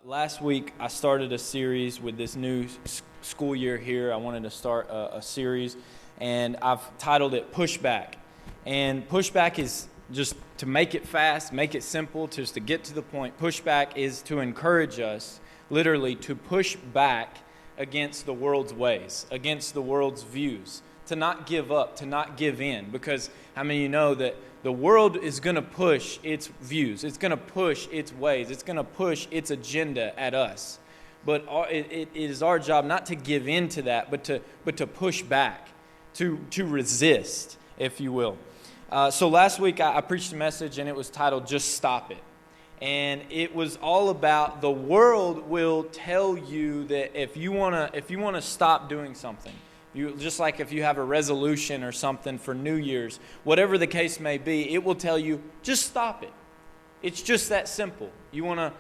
Last week, I started a series with this new school year here. I wanted to start a series, and I've titled it Pushback. And pushback is just to make it fast, make it simple, just to get to the point. Pushback is to encourage us, literally, to push back against the world's ways, against the world's views, to not give up, to not give in. Because how many of you know that the world is going to push its views, it's going to push its ways, it's going to push its agenda at us. But it is our job not to give in to that, but to push back, to resist, if you will. So last week I preached a message, and it was titled "Just Stop It." And it was all about the world will tell you that if you wanna stop doing something, just like if you have a resolution or something for New Year's, whatever the case may be, it will tell you, just stop it. It's just that simple. You wanna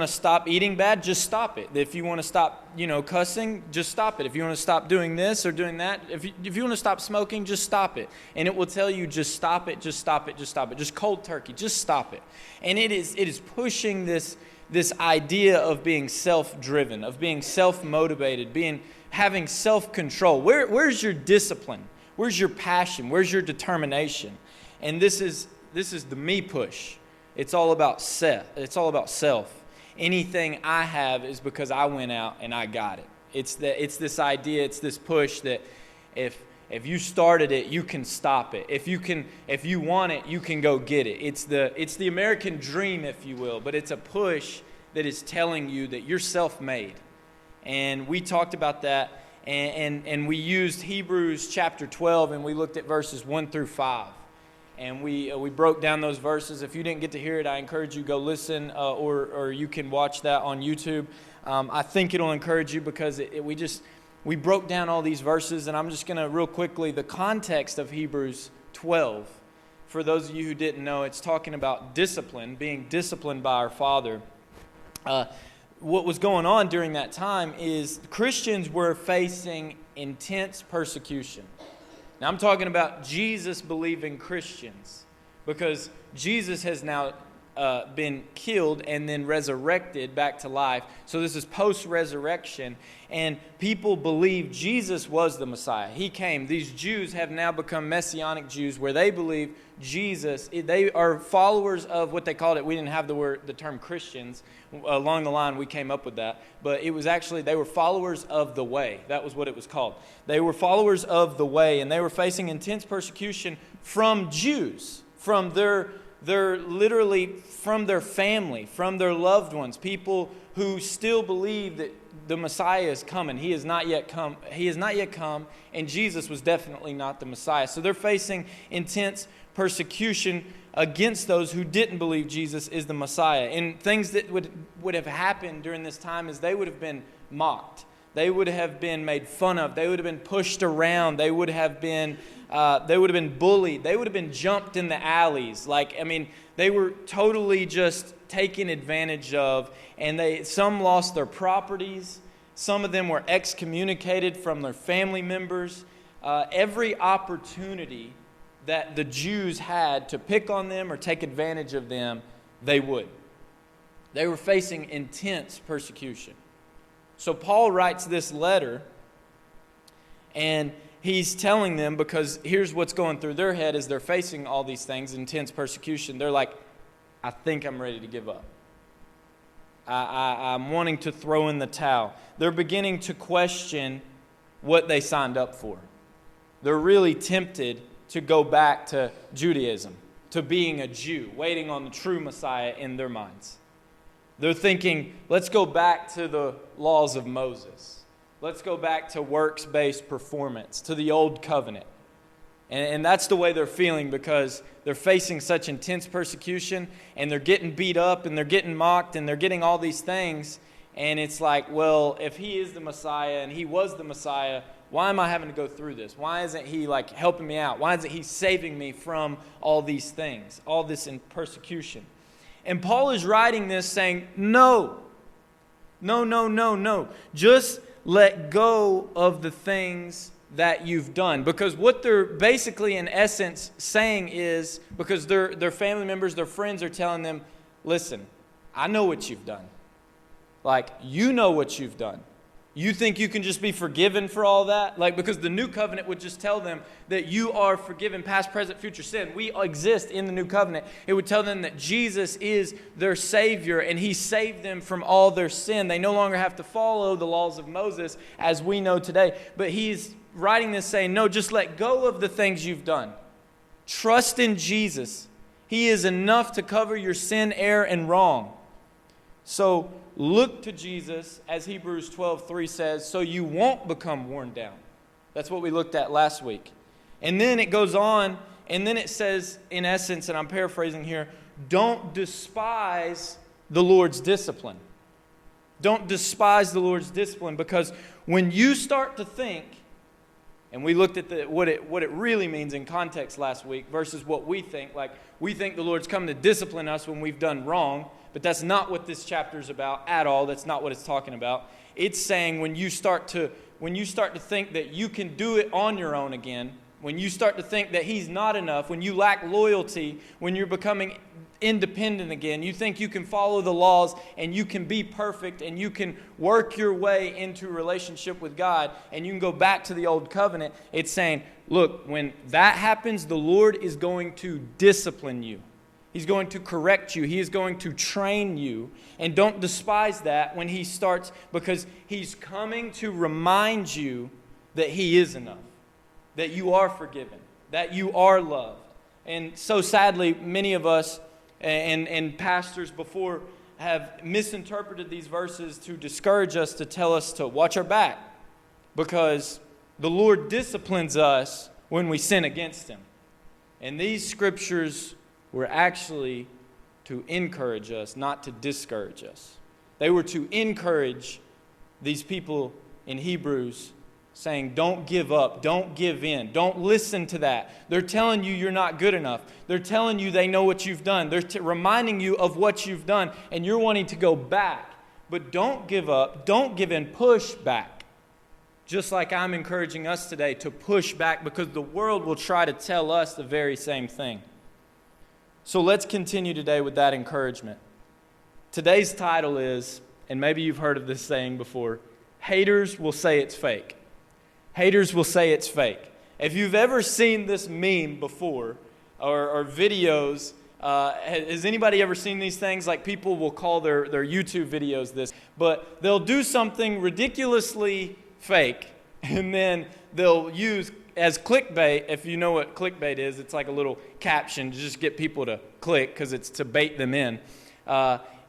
stop eating bad, just stop it. If you wanna stop, cussing, just stop it. If you wanna stop doing this or doing that, if you wanna stop smoking, just stop it. And it will tell you, just stop it, just stop it, just stop it. Just cold turkey, just stop it. And it is pushing this idea of being self-driven, of being self-motivated, having self-control. Where's your discipline? Where's your passion? Where's your determination? And this is the me push. It's all about self. It's all about self. Anything I have is because I went out and I got it. It's this idea. It's this push that if you started it, you can stop it. If you want it, you can go get it. It's the American dream, if you will. But it's a push that is telling you that you're self-made. And we talked about that, and we used Hebrews chapter 12, and we looked at verses 1 through 5. And we broke down those verses. If you didn't get to hear it, I encourage you go listen, or you can watch that on YouTube. I think it'll encourage you because we broke down all these verses, and I'm just going to real quickly, the context of Hebrews 12, for those of you who didn't know, it's talking about discipline, being disciplined by our Father. What was going on during that time is Christians were facing intense persecution. Now I'm talking about Jesus-believing Christians, because Jesus has now been killed and then resurrected back to life. So this is post-resurrection, and people believe Jesus was the Messiah. He came. These Jews have now become Messianic Jews, where they believe Jesus, they are followers of what they called it. We didn't have the term Christians. Along the line, we came up with that. But it was actually, they were followers of the way. That was what it was called. They were followers of the way, and they were facing intense persecution from Jews, from their literally from their family, from their loved ones, people who still believe that the Messiah is coming. He has not yet come. He has not yet come, and Jesus was definitely not the Messiah. So they're facing intense persecution against those who didn't believe Jesus is the Messiah. And things that would have happened during this time is they would have been mocked. They would have been made fun of. They would have been pushed around. They would have been bullied. They would have been jumped in the alleys. They were totally just taken advantage of. And some lost their properties. Some of them were excommunicated from their family members. Every opportunity that the Jews had to pick on them or take advantage of them, they would. They were facing intense persecution. So Paul writes this letter, and he's telling them, because here's what's going through their head as they're facing all these things, intense persecution. They're like, I think I'm ready to give up. I'm wanting to throw in the towel. They're beginning to question what they signed up for. They're really tempted to go back to Judaism, to being a Jew, waiting on the true Messiah in their minds. They're thinking, let's go back to the laws of Moses. Let's go back to works-based performance, to the old covenant. And that's the way they're feeling, because they're facing such intense persecution, and they're getting beat up, and they're getting mocked, and they're getting all these things. And it's like, well, if he is the Messiah and he was the Messiah, why am I having to go through this? Why isn't he helping me out? Why isn't he saving me from all these things, all this in persecution? And Paul is writing this saying, no. Just let go of the things that you've done. Because what they're basically in essence saying is, because their family members, their friends are telling them, listen, I know what you've done. Like, you know what you've done. You think you can just be forgiven for all that? Like, because the new covenant would just tell them that you are forgiven, past, present, future sin. We exist in the new covenant. It would tell them that Jesus is their Savior and He saved them from all their sin. They no longer have to follow the laws of Moses as we know today. But He's writing this saying, no, just let go of the things you've done. Trust in Jesus. He is enough to cover your sin, error, and wrong. So look to Jesus, as Hebrews 12:3 says, so you won't become worn down. That's what we looked at last week. And then it goes on, and then it says, in essence, and I'm paraphrasing here, don't despise the Lord's discipline. Don't despise the Lord's discipline, because when you start to think, and we looked at what it really means in context last week versus what we think. Like, we think the Lord's come to discipline us when we've done wrong, but that's not what this chapter is about at all. That's not what it's talking about. It's saying when you start to think that you can do it on your own again, when you start to think that He's not enough, when you lack loyalty, when you're becoming independent again, you think you can follow the laws and you can be perfect and you can work your way into a relationship with God and you can go back to the old covenant. It's saying, look, when that happens, the Lord is going to discipline you. He's going to correct you. He is going to train you. And don't despise that when He starts, because He's coming to remind you that He is enough, that you are forgiven, that you are loved. And so sadly, many of us and pastors before have misinterpreted these verses to discourage us, to tell us to watch our back, because the Lord disciplines us when we sin against Him. And these scriptures were actually to encourage us, not to discourage us. They were to encourage these people in Hebrews, saying, don't give up, don't give in, don't listen to that. They're telling you you're not good enough. They're telling you they know what you've done. They're reminding you of what you've done, and you're wanting to go back. But don't give up, don't give in, push back. Just like I'm encouraging us today to push back, because the world will try to tell us the very same thing. So let's continue today with that encouragement. Today's title is, and maybe you've heard of this saying before, haters will say it's fake. Haters will say it's fake. If you've ever seen this meme before, or videos, has anybody ever seen these things? Like, people will call their YouTube videos this, but they'll do something ridiculously fake, and then they'll use as clickbait. If you know what clickbait is, it's like a little caption to just get people to click, because it's to bait them in.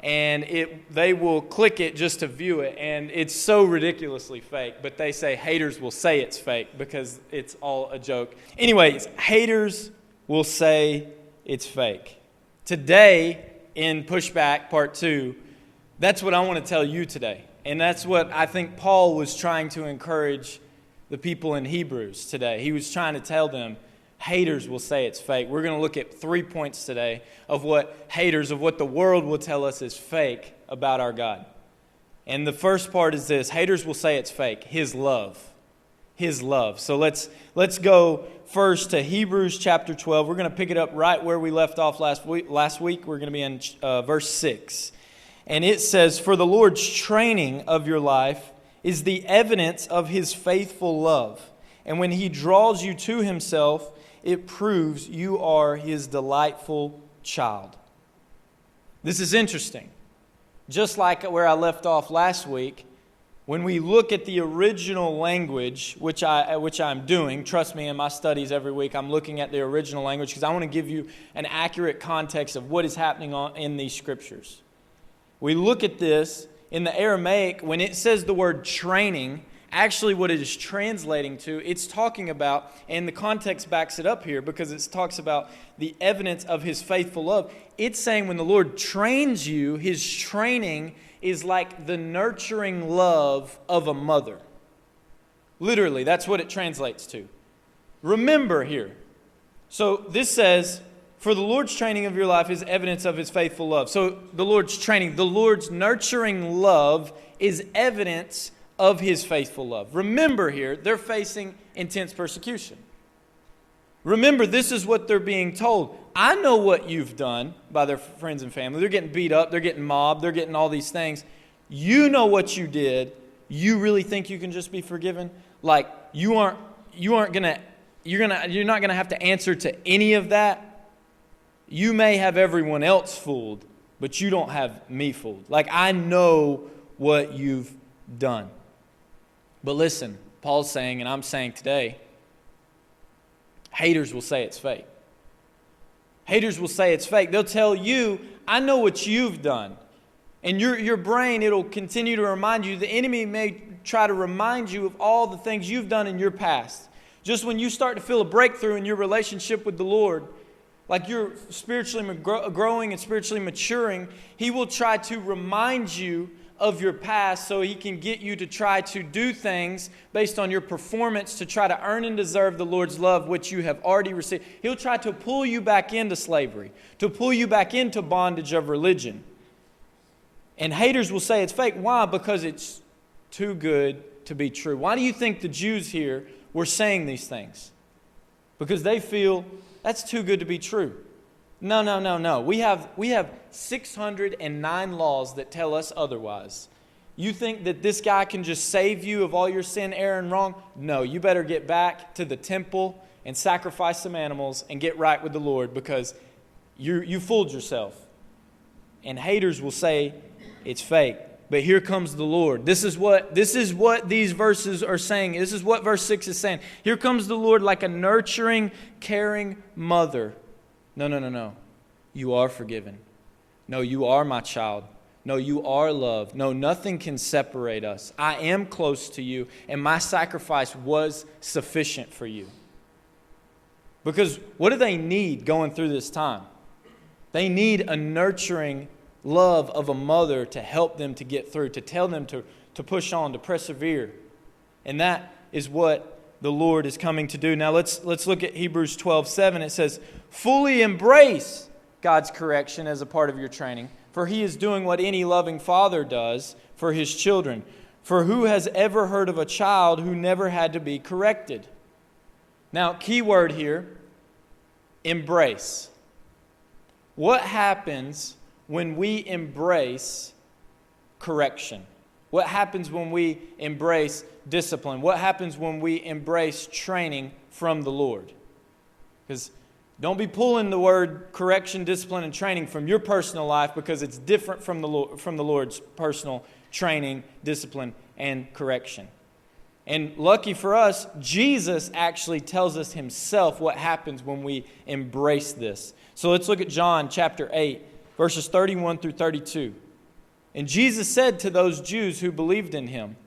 And they will click it just to view it, and it's so ridiculously fake. But they say haters will say it's fake because it's all a joke. Anyways, haters will say it's fake. Today, in Pushback Part 2, that's what I want to tell you today. And that's what I think Paul was trying to encourage the people in Hebrews today. He was trying to tell them, haters will say it's fake. We're going to look at 3 points today of what the world will tell us is fake about our God. And the first part is this: haters will say it's fake. His love. His love. So let's go first to Hebrews chapter 12. We're going to pick it up right where we left off last week. We're going to be in verse 6. And it says, "For the Lord's training of your life is the evidence of His faithful love. And when He draws you to Himself, it proves you are His delightful child." This is interesting. Just like where I left off last week, when we look at the original language, which I'm doing, trust me, in my studies every week, I'm looking at the original language because I want to give you an accurate context of what is happening in these scriptures. We look at this in the Aramaic, when it says the word training, actually what it is translating to, it's talking about, and the context backs it up here because it talks about the evidence of His faithful love. It's saying when the Lord trains you, His training is like the nurturing love of a mother. Literally, that's what it translates to. Remember here. So this says, "For the Lord's training of your life is evidence of His faithful love." So the Lord's training, the Lord's nurturing love is evidence of His faithful love. Remember here, they're facing intense persecution. Remember, this is what they're being told. I know what you've done by their friends and family. They're getting beat up. They're getting mobbed. They're getting all these things. you know what you did, you really think you can just be forgiven? Like you're not gonna have to answer to any of that. You may have everyone else fooled, but you don't have me fooled. Like I know what you've done. But listen, Paul's saying, and I'm saying today, haters will say it's fake. Haters will say it's fake. They'll tell you, I know what you've done. And your brain, it'll continue to remind you. The enemy may try to remind you of all the things you've done in your past. Just when you start to feel a breakthrough in your relationship with the Lord, like you're spiritually growing and spiritually maturing, he will try to remind you of your past so he can get you to try to do things based on your performance to try to earn and deserve the Lord's love, which you have already received. He'll try to pull you back into slavery, to pull you back into bondage of religion. And haters will say it's fake. Why? Because it's too good to be true. Why do you think the Jews here were saying these things? Because they feel that's too good to be true. No. We have 609 laws that tell us otherwise. You think that this guy can just save you of all your sin, error, and wrong? No, you better get back to the temple and sacrifice some animals and get right with the Lord because you fooled yourself. And haters will say it's fake. But here comes the Lord. This is what these verses are saying. This is what verse 6 is saying. Here comes the Lord like a nurturing, caring mother. No. You are forgiven. No, you are my child. No, you are loved. No, nothing can separate us. I am close to you, and my sacrifice was sufficient for you. Because what do they need going through this time? They need a nurturing love of a mother to help them to get through, to tell them to push on, to persevere. And that is what the Lord is coming to do. Now let's look at Hebrews 12:7. It says, fully embrace God's correction as a part of your training, for He is doing what any loving father does for his children. For who has ever heard of a child who never had to be corrected? Now, key word here, embrace. What happens when we embrace correction? What happens when we embrace discipline? What happens when we embrace training from the Lord? Because don't be pulling the word correction, discipline, and training from your personal life because it's different from the Lord's personal training, discipline, and correction. And lucky for us, Jesus actually tells us Himself what happens when we embrace this. So let's look at John chapter 8, verses 31 through 32. And Jesus said to those Jews who believed in Him,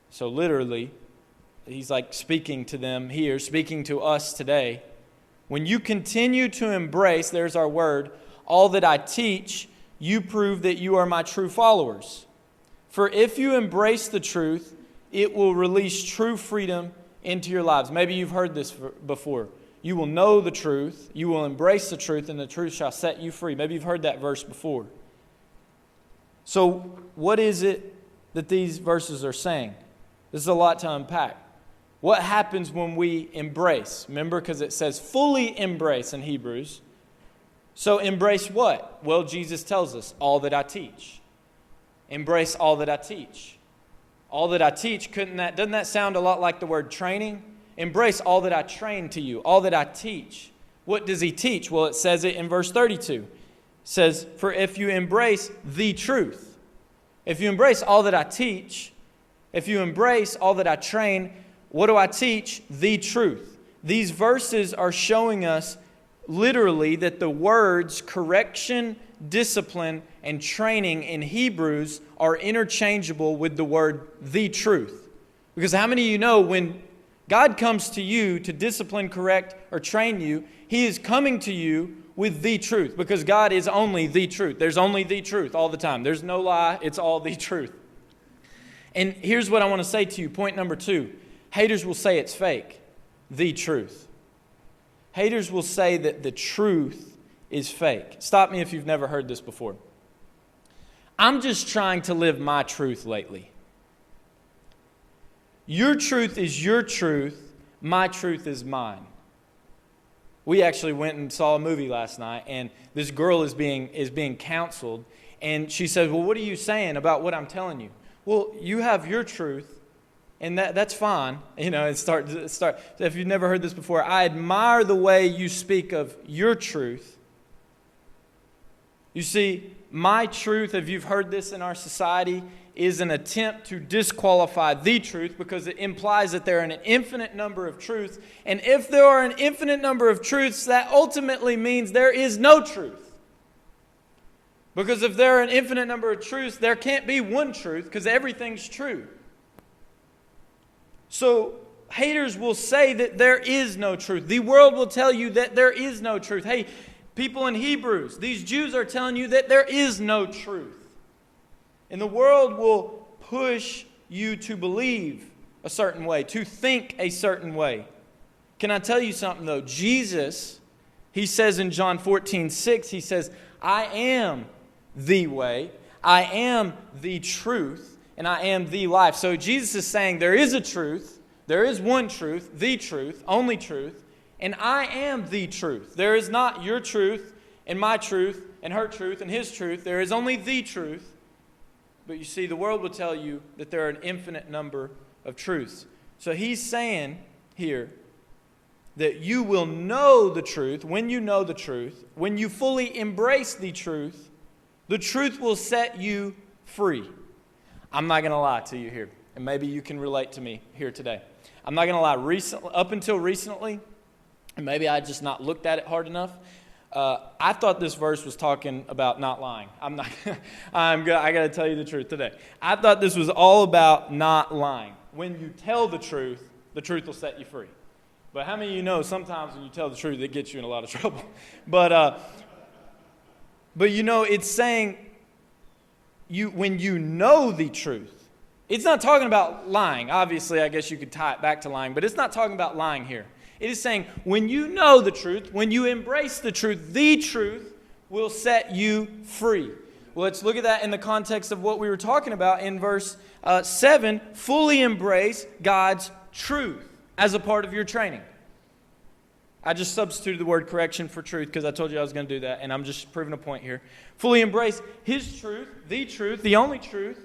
so literally, He's like speaking to them here, speaking to us today. When you continue to embrace, there's our word, all that I teach, you prove that you are my true followers. For if you embrace the truth, it will release true freedom into your lives. Maybe you've heard this before. You will know the truth, you will embrace the truth, and the truth shall set you free. Maybe you've heard that verse before. So what is it that these verses are saying? This is a lot to unpack. What happens when we embrace? Remember, because it says fully embrace in Hebrews. So embrace what? Well, Jesus tells us, all that I teach. Embrace all that I teach. All that I teach, doesn't that sound a lot like the word training? Embrace all that I train to you, all that I teach. What does He teach? Well, it says it in verse 32. It says, for if you embrace the truth, if you embrace all that I teach, if you embrace all that I train, what do I teach? The truth. These verses are showing us literally that the words correction, discipline, and training in Hebrews are interchangeable with the word the truth. Because how many of you know when God comes to you to discipline, correct, or train you, He is coming to you with the truth. Because God is only the truth. There's only the truth all the time. There's no lie. It's all the truth. And here's what I want to say to you. Point number 2. Haters will say it's fake. The truth. Haters will say that the truth is fake. Stop me if you've never heard this before. I'm just trying to live my truth lately. Your truth is your truth. My truth is mine. We actually went and saw a movie last night, and this girl is being counseled, And she says, well, what are you saying about what I'm telling you? Well, you have your truth, and that's fine. And start. If you've never heard this before, I admire the way you speak of your truth. You see, my truth, if you've heard this in our society, is an attempt to disqualify the truth because it implies that there are an infinite number of truths. And if there are an infinite number of truths, that ultimately means there is no truth. Because if there are an infinite number of truths, there can't be one truth because everything's true. So haters will say that there is no truth. The world will tell you that there is no truth. Hey, people in Hebrews, these Jews are telling you that there is no truth. And the world will push you to believe a certain way, to think a certain way. Can I tell you something though? Jesus, he says in John 14:6, he says, I am the way, I am the truth, and I am the life. So Jesus is saying there is a truth, there is one truth, the truth, only truth, and I am the truth. There is not your truth and my truth and her truth and his truth. There is only the truth. But you see, the world will tell you that there are an infinite number of truths. So he's saying here that you will know the truth. When you know the truth, when you fully embrace the truth will set you free. I'm not going to lie to you here, and maybe you can relate to me here today. I'm not going to lie. Up until recently, and maybe I just not looked at it hard enough, I thought this verse was talking about not lying. I got to tell you the truth today. I thought this was all about not lying. When you tell the truth will set you free. But how many of you know sometimes when you tell the truth, it gets you in a lot of trouble? But it's saying when you know the truth. It's not talking about lying. Obviously, I guess you could tie it back to lying, but it's not talking about lying here. It is saying when you know the truth, when you embrace the truth will set you free. Well, let's look at that in the context of what we were talking about in verse 7. Fully embrace God's truth as a part of your training. I just substituted the word correction for truth because I told you I was going to do that, and I'm just proving a point here. Fully embrace His truth, the only truth,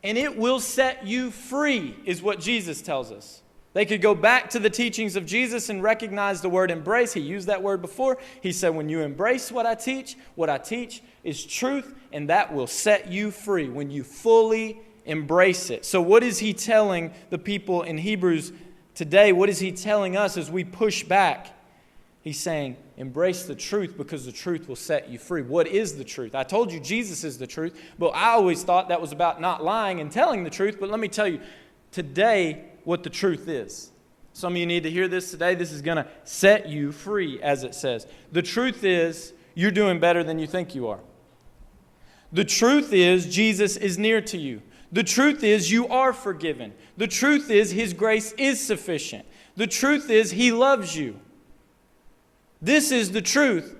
and it will set you free, is what Jesus tells us. They could go back to the teachings of Jesus and recognize the word embrace. He used that word before. He said, when you embrace what I teach is truth, and that will set you free when you fully embrace it. So what is he telling the people in Hebrews today? What is he telling us as we push back? He's saying, embrace the truth because the truth will set you free. What is the truth? I told you Jesus is the truth, but I always thought that was about not lying and telling the truth. But let me tell you today what the truth is. Some of you need to hear this today. This is going to set you free, as it says. The truth is you're doing better than you think you are. The truth is Jesus is near to you. The truth is you are forgiven. The truth is His grace is sufficient. The truth is He loves you. This is the truth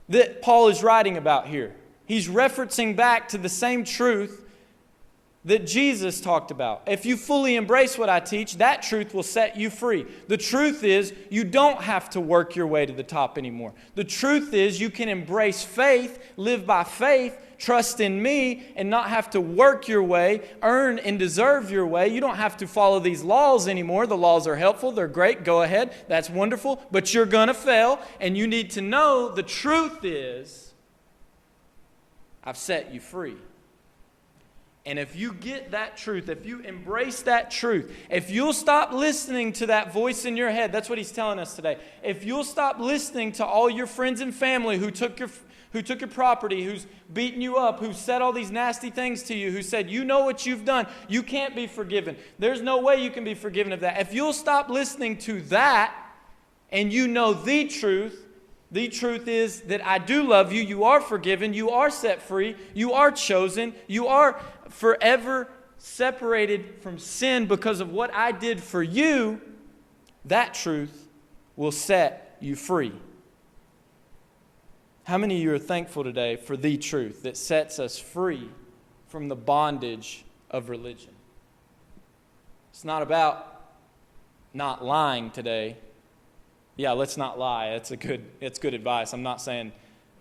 that Paul is writing about here. He's referencing back to the same truth that Jesus talked about. If you fully embrace what I teach, that truth will set you free. The truth is you don't have to work your way to the top anymore. The truth is you can embrace faith, live by faith, trust in me, and not have to work your way, earn and deserve your way. You don't have to follow these laws anymore. The laws are helpful. They're great. Go ahead. That's wonderful. But you're going to fail, and you need to know the truth is I've set you free. And if you get that truth, if you embrace that truth, if you'll stop listening to that voice in your head, that's what he's telling us today. If you'll stop listening to all your friends and family who took your property, who's beaten you up, who said all these nasty things to you, who said, you know what you've done, you can't be forgiven. There's no way you can be forgiven of that. If you'll stop listening to that and you know the truth is that I do love you, you are forgiven, you are set free, you are chosen, you are forever separated from sin because of what I did for you, that truth will set you free. How many of you are thankful today for the truth that sets us free from the bondage of religion? It's not about not lying today. Yeah, let's not lie. It's good advice. I'm not saying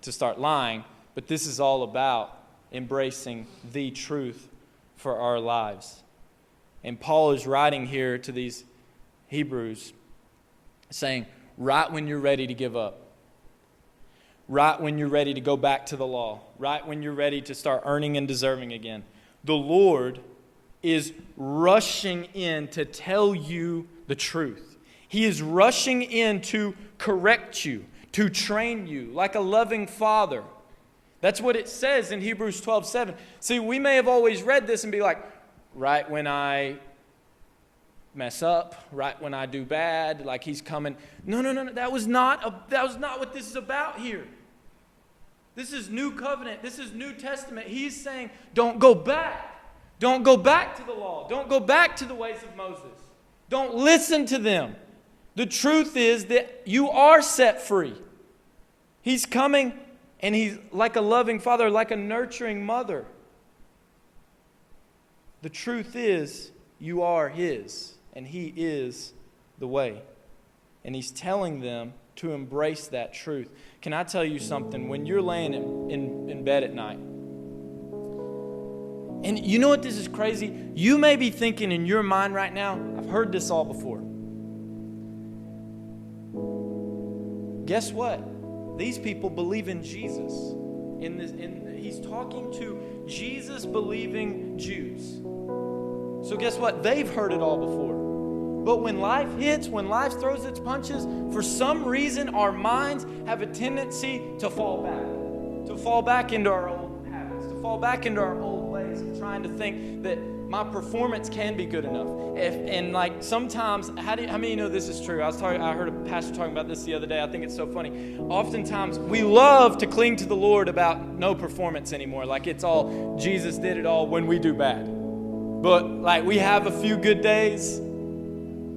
to start lying, but this is all about embracing the truth for our lives. And Paul is writing here to these Hebrews saying, right when you're ready to give up, right when you're ready to go back to the law, right when you're ready to start earning and deserving again, the Lord is rushing in to tell you the truth. He is rushing in to correct you, to train you like a loving father. That's what it says in Hebrews 12:7. See, we may have always read this and be like, right when I mess up, right when I do bad, like he's coming. No. That was not what this is about here. This is New Covenant. This is New Testament. He's saying, don't go back. Don't go back to the law. Don't go back to the ways of Moses. Don't listen to them. The truth is that you are set free. He's coming, and he's like a loving father, like a nurturing mother. The truth is, you are his, and he is the way. And he's telling them to embrace that truth. Can I tell you something? When you're laying in bed at night, and you know what, this is crazy? You may be thinking in your mind right now, I've heard this all before. Guess what? These people believe in Jesus. He's talking to Jesus-believing Jews. So guess what? They've heard it all before. But when life hits, when life throws its punches, for some reason our minds have a tendency to fall back into our old habits, to fall back into our old ways of trying to think that my performance can be good enough. And like sometimes, how many of you know this is true? I heard a pastor talking about this the other day. I think it's so funny. Oftentimes, we love to cling to the Lord about no performance anymore. Like it's all, Jesus did it all when we do bad. But like we have a few good days.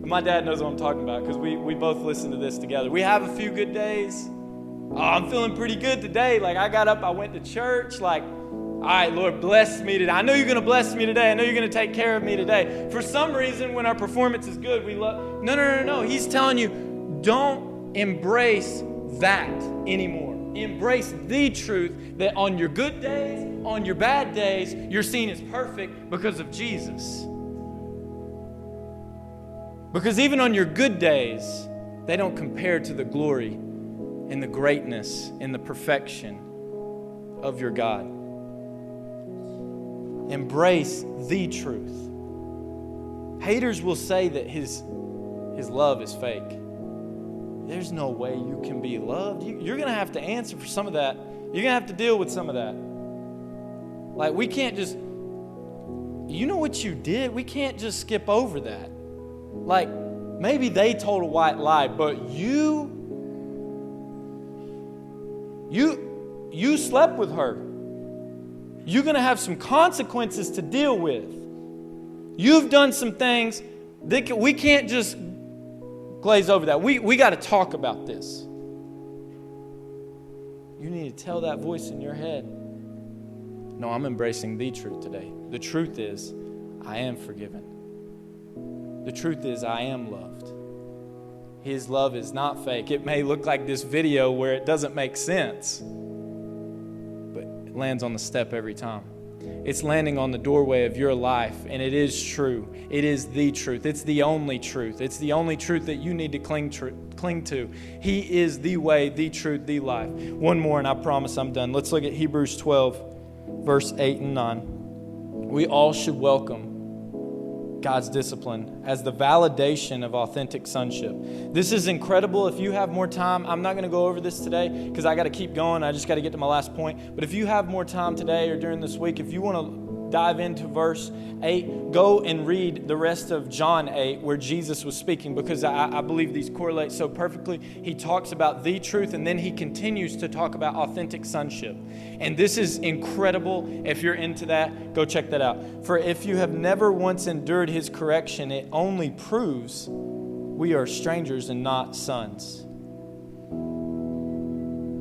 My dad knows what I'm talking about because we both listen to this together. We have a few good days. Oh, I'm feeling pretty good today. Like I got up, I went to church. Like, all right, Lord, bless me today. I know you're going to bless me today. I know you're going to take care of me today. For some reason, when our performance is good, we love. No. He's telling you, don't embrace that anymore. Embrace the truth that on your good days, on your bad days, you're seen as perfect because of Jesus. Because even on your good days, they don't compare to the glory and the greatness and the perfection of your God. Embrace the truth. Haters will say that his love is fake. There's no way you can be loved. You're going to have to answer for some of that. You're going to have to deal with some of that. Like we can't just, you know what you did? We can't just skip over that. Like maybe they told a white lie, but you slept with her. You're going to have some consequences to deal with. You've done some things that we can't just glaze over that. We got to talk about this. You need to tell that voice in your head, no, I'm embracing the truth today. The truth is, I am forgiven. The truth is, I am loved. His love is not fake. It may look like this video where it doesn't make sense, but it lands on the step every time. It's landing on the doorway of your life, and it is true. It is the truth. It's the only truth. It's the only truth that you need to cling to. He is the way, the truth, the life. One more, and I promise I'm done. Let's look at Hebrews 12, verse 8 and 9. We all should welcome God's discipline as the validation of authentic sonship. This is incredible. If you have more time, I'm not going to go over this today because I got to keep going. I just got to get to my last point. But if you have more time today or during this week, if you want to dive into verse 8, go and read the rest of John 8 where Jesus was speaking, because I believe these correlate so perfectly. He talks about the truth, and then he continues to talk about authentic sonship. And this is incredible. If you're into that, go check that out. For if you have never once endured his correction, it only proves we are strangers and not sons.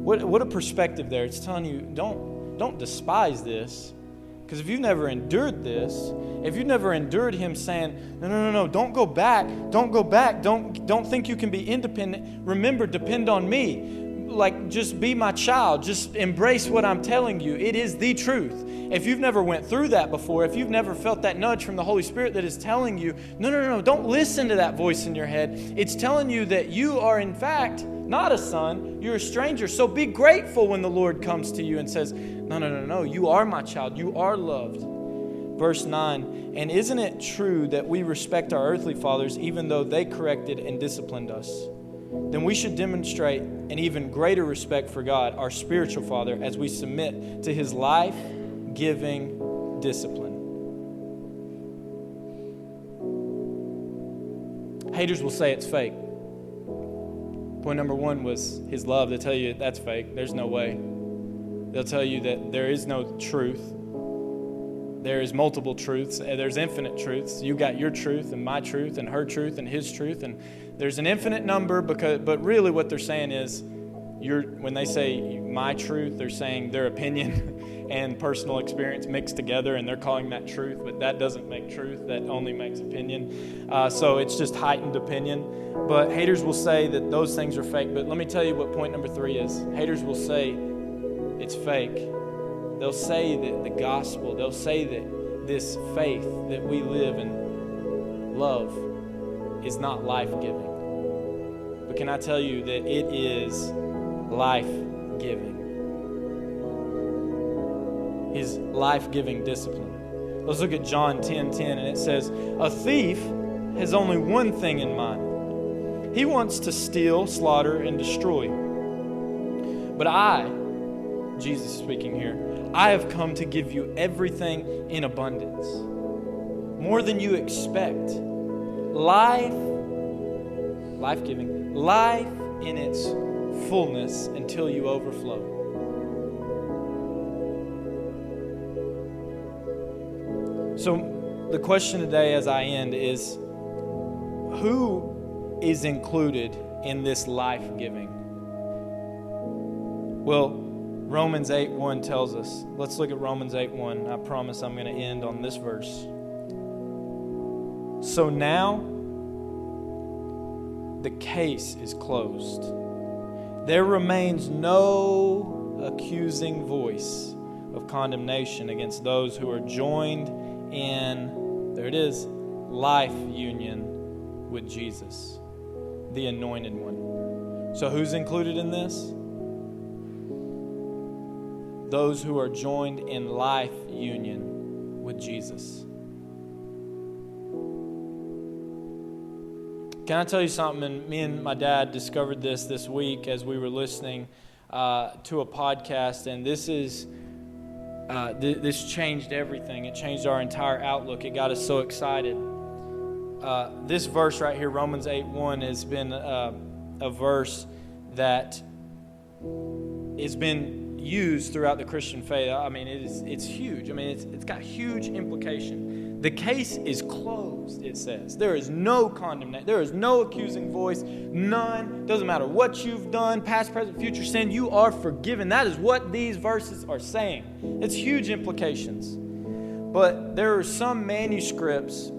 What a perspective there. It's telling you, don't despise this. Because if you've never endured this, if you've never endured him saying, no, don't go back, don't think you can be independent. Remember, depend on me. just be my child. Just embrace what I'm telling you. It is the truth. If you've never went through that before, if you've never felt that nudge from the Holy Spirit that is telling you, no, don't listen to that voice in your head. It's telling you that you are in fact not a son, you're a stranger. So be grateful when the Lord comes to you and says, no, you are my child, you are loved. Verse 9, and isn't it true that we respect our earthly fathers even though they corrected and disciplined us? Then we should demonstrate an even greater respect for God, our spiritual Father, as we submit to His life-giving discipline. Haters will say it's fake. Point number one was His love. They'll tell you that's fake. There's no way. They'll tell you that there is no truth. There is multiple truths. There's infinite truths. You got your truth and my truth and her truth and his truth. And there's an infinite number, but really what they're saying is, when they say my truth, they're saying their opinion and personal experience mixed together, and they're calling that truth, but that doesn't make truth. That only makes opinion. So it's just heightened opinion. But haters will say that those things are fake. But let me tell you what point number 3 is. Haters will say it's fake. They'll say that the gospel, they'll say that this faith that we live and love is not life-giving. But can I tell you that it is life-giving? His life-giving discipline. Let's look at John 10:10, and it says, a thief has only one thing in mind. He wants to steal, slaughter, and destroy. But I, Jesus speaking here, I have come to give you everything in abundance. More than you expect. Life-giving. Life in its fullness until you overflow. So the question today as I end is, who is included in this life-giving? Well, Romans 8:1 tells us. Let's look at Romans 8:1. I promise I'm going to end on this verse. So now, the case is closed. There remains no accusing voice of condemnation against those who are joined in, there it is, life union with Jesus, the Anointed One. So who's included in this? Those who are joined in life union with Jesus. Can I tell you something? And me and my dad discovered this week as we were listening to a podcast, and this changed everything. It changed our entire outlook. It got us so excited. This verse right here, Romans 8:1, has been a verse that has been used throughout the Christian faith. I mean, it's huge. I mean, it's got huge implication. The case is closed, it says. There is no condemnation. There is no accusing voice. None. Doesn't matter what you've done, past, present, future sin, you are forgiven. That is what these verses are saying. It's huge implications. But there are some manuscripts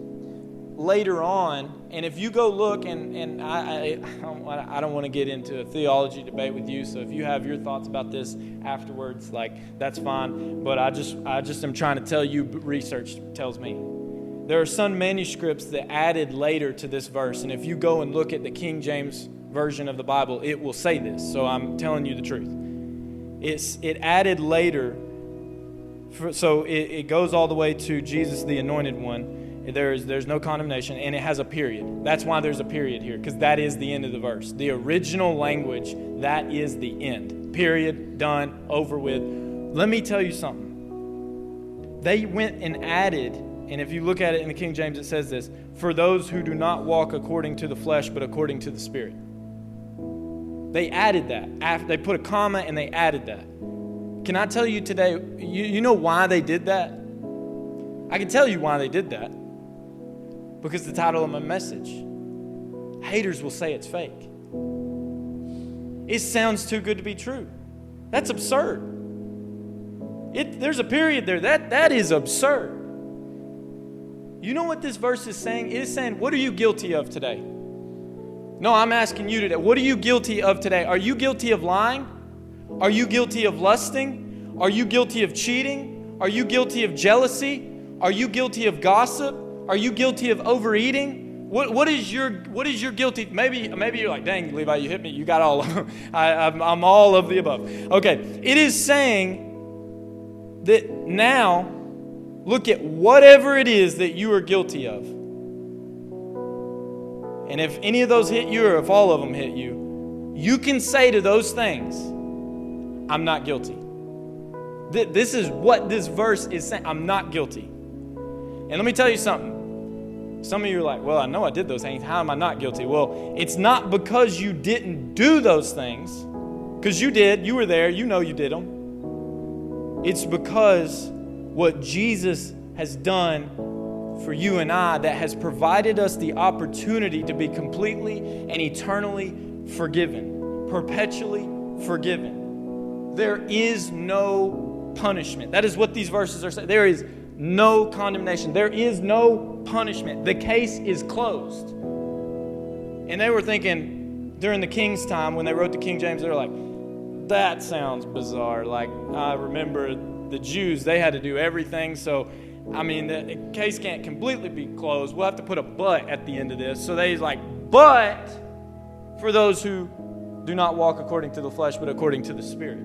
later on, and if you go look, and I don't want to get into a theology debate with you, so if you have your thoughts about this afterwards, that's fine, but I just am trying to tell you, research tells me. There are some manuscripts that added later to this verse, and if you go and look at the King James Version of the Bible, it will say this, so I'm telling you the truth. It added later, so it goes all the way to Jesus, the Anointed One. There's no condemnation, and it has a period. That's why there's a period here, because that is the end of the verse. The original language, that is the end. Period, done, over with. Let me tell you something. They went and added, and if you look at it in the King James, it says this, for those who do not walk according to the flesh, but according to the Spirit. They added that. They put a comma, and they added that. Can I tell you today, you know why they did that? I can tell you why they did that. Because the title of my message, haters will say it's fake. It sounds too good to be true. That's absurd. There's a period there. That is absurd. You know what this verse is saying? It is saying, what are you guilty of today? No, I'm asking you today. What are you guilty of today? Are you guilty of lying? Are you guilty of lusting? Are you guilty of cheating? Are you guilty of jealousy? Are you guilty of gossip? Are you guilty of overeating? What is your guilty? Maybe you're like, dang, Levi, you hit me. You got all of them. I'm all of the above. Okay, it is saying that now look at whatever it is that you are guilty of. And if any of those hit you, or if all of them hit you, you can say to those things, I'm not guilty. This is what this verse is saying. I'm not guilty. And let me tell you something. Some of you are like, well, I know I did those things. How am I not guilty? Well, it's not because you didn't do those things, because you did. You were there. You know you did them. It's because what Jesus has done for you and I that has provided us the opportunity to be completely and eternally forgiven, perpetually forgiven. There is no punishment. That is what these verses are saying. There is no condemnation. There is no punishment. The case is closed. And they were thinking during the King's time when they wrote the King James, they were like, that sounds bizarre. Like, I remember the Jews, they had to do everything. So, I mean, the case can't completely be closed. We'll have to put a but at the end of this. So they's like, but for those who do not walk according to the flesh, but according to the Spirit.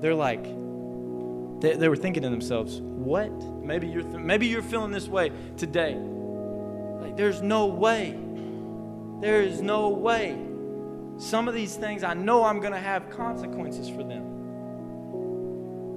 They're like, they were thinking to themselves, what? Maybe you're feeling this way today. Like, there's no way. There is no way. Some of these things, I know I'm going to have consequences for them.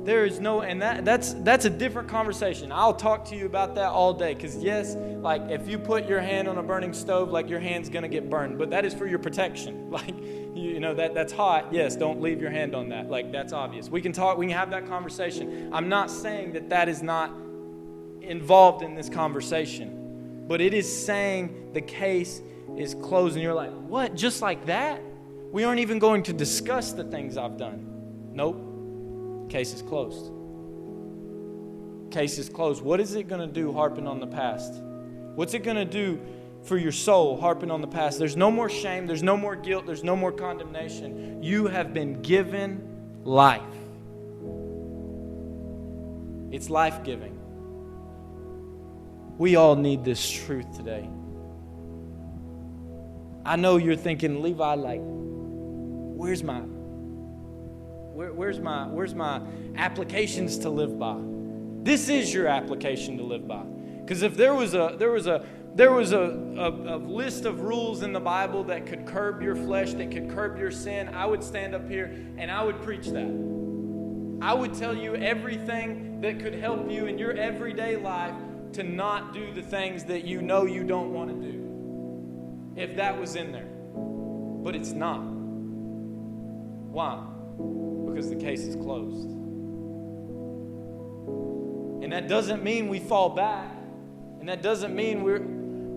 There is no, and that's a different conversation. I'll talk to you about that all day. Because yes, like if you put your hand on a burning stove, like your hand's going to get burned. But that is for your protection. Like, you know, that's hot. Yes, don't leave your hand on that. Like, that's obvious. We can talk, we can have that conversation. I'm not saying that is not involved in this conversation. But it is saying the case is closed. And you're like, what? Just like that? We aren't even going to discuss the things I've done. Nope. Case is closed. Case is closed. What is it going to do harping on the past? What's it going to do for your soul harping on the past? There's no more shame. There's no more guilt. There's no more condemnation. You have been given life. It's life-giving. We all need this truth today. I know you're thinking, Levi, like, where's my applications to live by? This is your application to live by. Because if there was a list of rules in the Bible that could curb your flesh, that could curb your sin, I would stand up here and I would preach that. I would tell you everything that could help you in your everyday life to not do the things that you know you don't want to do. If that was in there. But it's not. Why? Because the case is closed. And that doesn't mean we fall back. And that doesn't mean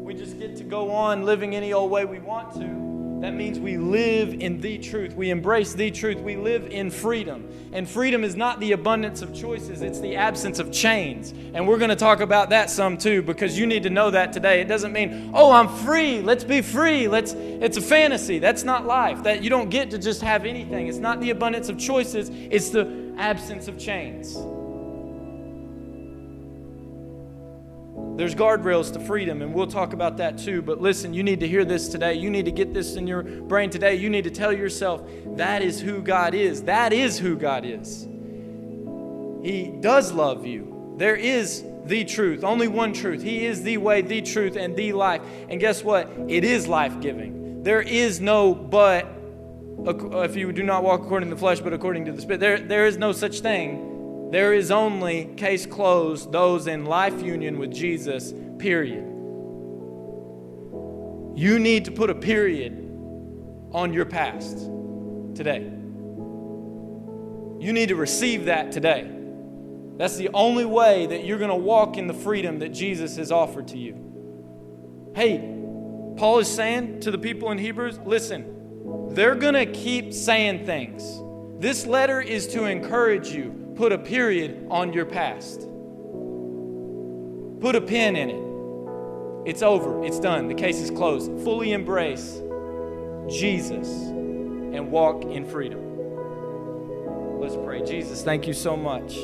we just get to go on living any old way we want to. That means we live in the truth. We embrace the truth. We live in freedom. And freedom is not the abundance of choices. It's the absence of chains. And we're going to talk about that some too, because you need to know that today. It doesn't mean, oh, I'm free. Let's be free. It's a fantasy. That's not life. That you don't get to just have anything. It's not the abundance of choices. It's the absence of chains. There's guardrails to freedom, and we'll talk about that too. But listen, you need to hear this today. You need to get this in your brain today. You need to tell yourself, that is who God is. That is who God is. He does love you. There is the truth, only one truth. He is the way, the truth, and the life. And guess what? It is life-giving. There is no but, if you do not walk according to the flesh, but according to the Spirit. There is no such thing. There is only, case closed, those in life union with Jesus, period. You need to put a period on your past today. You need to receive that today. That's the only way that you're going to walk in the freedom that Jesus has offered to you. Hey, Paul is saying to the people in Hebrews, listen, they're going to keep saying things. This letter is to encourage you. Put a period on your past. Put a pin in it. It's over. It's done. The case is closed. Fully embrace Jesus and walk in freedom. Let's pray. Jesus, thank you so much